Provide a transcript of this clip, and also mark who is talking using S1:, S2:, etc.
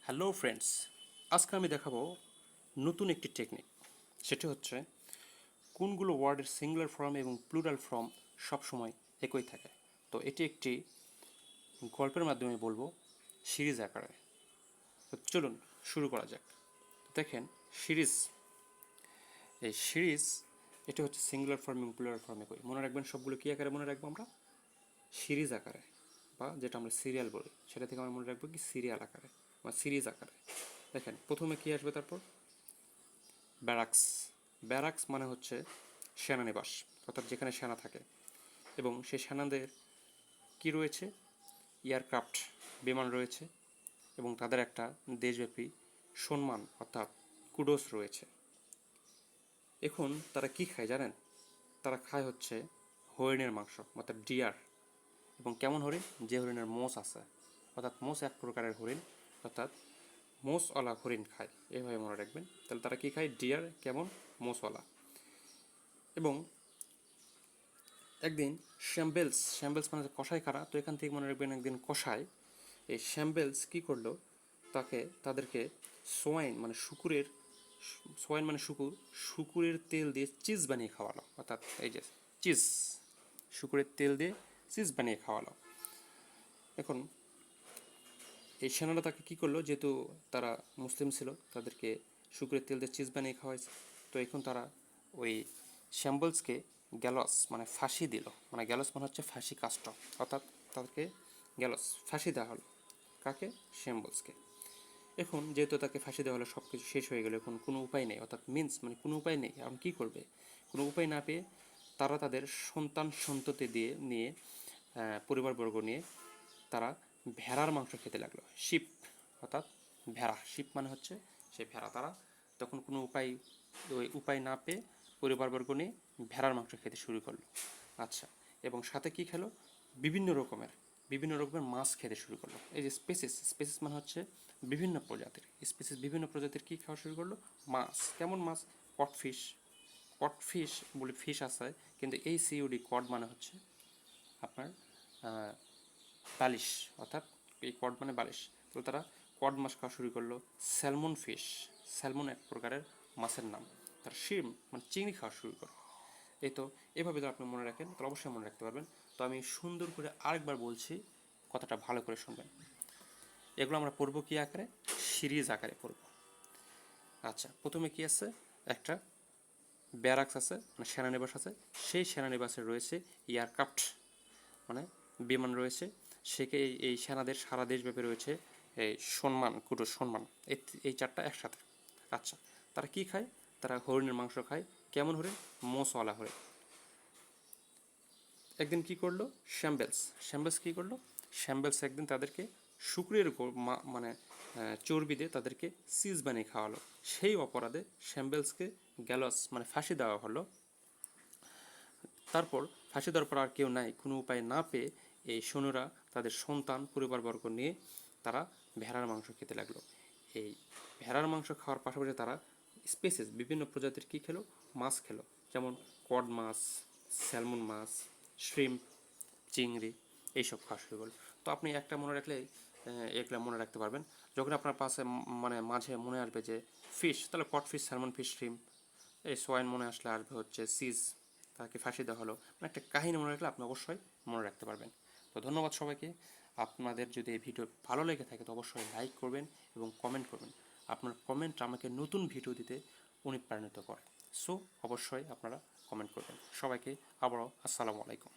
S1: Hello friends, আজকে আমি দেখাবো নতুন একটি টেকনিক। সেটি হচ্ছে কোনগুলো ওয়ার্ডের সিঙ্গুলার ফর্ম এবং প্লুরাল ফর্ম সবসময় একই থাকে। তো এটি একটি গল্পের মাধ্যমে বলবো সিরিজ আকারে। তো চলুন শুরু করা যাক। দেখেন, এই সিরিজ এটা হচ্ছে সিঙ্গুলার ফর্ম এবং প্লুরাল ফর্ম একই। মনে রাখবেন, সবগুলো কী আকারে মনে রাখবো আমরা? সিরিজ আকারে, বা যেটা আমরা সিরিয়াল বলি সেটা থেকে আমরা মনে রাখবো কি সিরিয়াল আকারে বা সিরিজ আকারে। দেখেন, প্রথমে কি আসবে? তারপর ব্যারাক্স। ব্যারাক্স মানে হচ্ছে সেনানিবাস, অর্থাৎ যেখানে সেনা থাকে, এবং সেই সেনাদের কি রয়েছে? এয়ারক্রাফট, বিমান রয়েছে, এবং তাদের একটা দেশব্যাপী সম্মান অর্থাৎ কুডোস রয়েছে। এখন তারা কি খায় জানেন? তারা খায় হচ্ছে হরিণের মাংস, অর্থাৎ ডিয়ার। এবং কেমন হরিণ? যে হরিণের মোষ আছে, অর্থাৎ মোষ এক প্রকারের হরিণ, অর্থাৎ মোষওয়ালা হরিণ খায়, এইভাবে মনে রাখবেন। তাহলে তারা কি খায়? ডিয়ার। কেমন? মোষওয়ালা। এবং একদিন শ্যাম্বেলস, শ্যাম্বেলস মানে কষাই খারা, তো এখান থেকে মনে রাখবেন একদিন কষাই এই শ্যাম্বেলস কি করলো? তাদেরকে সোয়াইন মানে শুকুরের, সোয়াইন মানে শুকুর, শুকুরের তেল দিয়ে চিজ বানিয়ে খাওয়ালো। অর্থাৎ এই যে চিজ, শুকুরের তেল দিয়ে চিজ বানিয়ে খাওয়ালো। এখন এই সেনারা তাকে কী করলো? যেহেতু তারা মুসলিম ছিল, তাদেরকে শুকুরের তেল দিয়ে চিজ বানিয়ে খাওয়াইছে। তো এখন তারা ওই শ্যাম্বলসকে গ্যালস মানে ফাঁসি দিল। মানে গ্যালস মানে হচ্ছে ফাঁসি কাষ্ট, অর্থাৎ তাদেরকে গ্যালস ফাঁসি দেওয়া হলো। কাকে? শ্যাম্বলসকে। এখন যেহেতু তাকে ফাঁসি দেওয়া হলো, সব কিছু শেষ হয়ে গেলো, এখন কোনো উপায় নেই, অর্থাৎ মিন্স মানে কোনো উপায় নেই। এখন কী করবে? কোনো উপায় না পেয়ে তারা তাদের সন্তান সন্ততি দিয়ে নিয়ে, পরিবারবর্গ নিয়ে তারা ভেড়ার মাংস খেতে লাগলো। শিপ, অর্থাৎ ভেড়া। শিপ মানে হচ্ছে সেই ভেড়া। তারা তখন কোনো উপায় না পেয়ে পরিবারবর্গ নিয়ে ভেড়ার মাংস খেতে শুরু করলো। আচ্ছা, এবং সাথে কি খেলো? বিভিন্ন রকমের মাছ খেতে শুরু করলো। এই যে স্পেসিস মানে হচ্ছে বিভিন্ন প্রজাতির বিভিন্ন প্রজাতির কী খাওয়া শুরু করলো? মাছ। কেমন মাছ? কটফিশ। কটফিশ বলে ফিশ আছে, কিন্তু এই সিউডি কড মানে হচ্ছে আপনার বালিশ, অর্থাৎ এই কড মানে বালিশ। তো তারা কড মাছ খাওয়া শুরু করলো। স্যালমন ফিশ, স্যালমন এক প্রকারের মাছের নাম। তারা শিম মানে চিংড়ি খাওয়া শুরু করলো। এই তো এভাবে যদি আপনি মনে রাখেন তাহলে অবশ্যই মনে রাখতে পারবেন। তো আমি সুন্দর করে আরেকবার বলছি, কথাটা ভালো করে শুনবেন। এগুলো আমরা পড়বো কী আকারে? সিরিজ আকারে পড়ব। আচ্ছা, প্রথমে কি আছে? একটা ব্যারাক্স আছে, মানে সেনানিবাস আছে। সেই সেনানিবাসে রয়েছে এয়ারক্রাফট, মানে বিমান রয়েছে। এই সেনাদের সারা দেশব্যাপী রয়েছে এই সম্মান, কুটো সম্মান, এই চারটা একসাথে। আচ্ছা, তারা কি খায়? তারা হরিণের মাংস খায়। কেমন হরিণ? মোষওয়ালা হরিণ। একদিন কি করলো শ্যাম্বেলস কি করলো? শ্যাম্বেলস একদিন তাদেরকে শুকরের মানে চর্বি দিয়ে তাদেরকে চিজ বানিয়ে খাওয়ালো। সেই অপরাধে শ্যাম্বেলসকে গ্যালস মানে ফাঁসি দেওয়া হলো। তারপর ফাঁসি দেওয়ার পর আর কেউ নাই, কোনো উপায় না পেয়ে এই সৈন্যরা তাদের সন্তান পরিবারবর্গ নিয়ে তারা ভেড়ার মাংস খেতে লাগলো। এই ভেড়ার মাংস খাওয়ার পাশাপাশি তারা বিভিন্ন প্রজাতির কী খেলো? মাছ খেলো। যেমন কড মাছ, স্যালমন মাছ, শ্রিম্প, চিংড়ি, এইসব খাওয়া শুরু করলো। তো আপনি একটা মনে রাখলে এগুলো মনে রাখতে পারবেন। যখন আপনার পাশে মানে মাঝে মনে আসবে যে ফিশ, তাহলে cod fish, salmon fish, shrimp. এই সোয়াইন মনে আসলে আসবে হচ্ছে সিজ, তাকে ফাঁসি দেওয়া হলো। মানে একটা কাহিনী মনে রাখলে আপনি অবশ্যই মনে রাখতে পারবেন। তো ধন্যবাদ সবাইকে। আপনাদের যদি এই ভিডিও ভালো লেগে থাকে তো অবশ্যই লাইক করবেন এবং কমেন্ট করবেন। আপনার কমেন্ট আমাকে নতুন ভিডিও দিতে অনুপ্রাণিত করে। সো অবশ্যই আপনারা কমেন্ট করবেন। সবাইকে আবারও আসসালামু আলাইকুম।